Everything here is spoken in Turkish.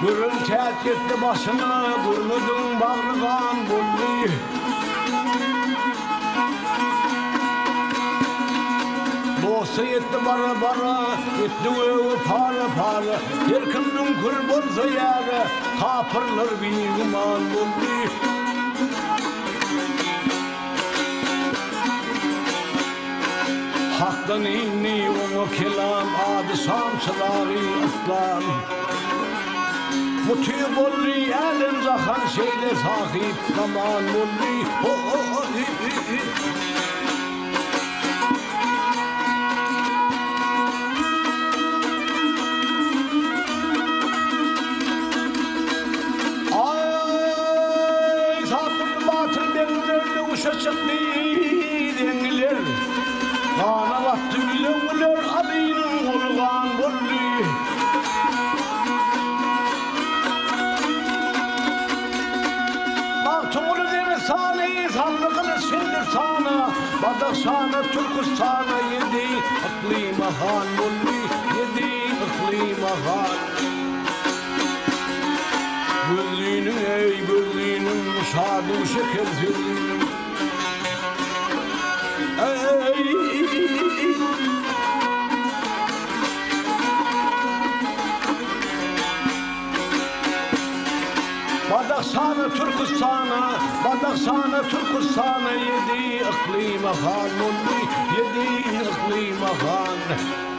Gürül teğet yetti başına, gürmüdün bağrıgan buldu. Boğsa yetti bara bara, yetti öğü para para. Yerkimdün kül bolsa yere, kapırlar bir iman buldu. Hak'tan inni onu kelam, adı samsılari aslan. Muti bolli elim zahan şeyle sahip zaman bolli. Ay sapır batır dengilerle uşaşıklı dengiler. Kana battı güler abinin olgan bolli. Tuğlu demi sani, sandıkını sindir sana. Badak sana, Türkistan'a yedi iklima han bulli, yedi iklima han. Gözlüğünün ey gözlüğünün, şadım şeker zillinin. Ey Badak sana Türkistan'a, badak sana Türkistan'a yedi iklima han, yedi iklima han.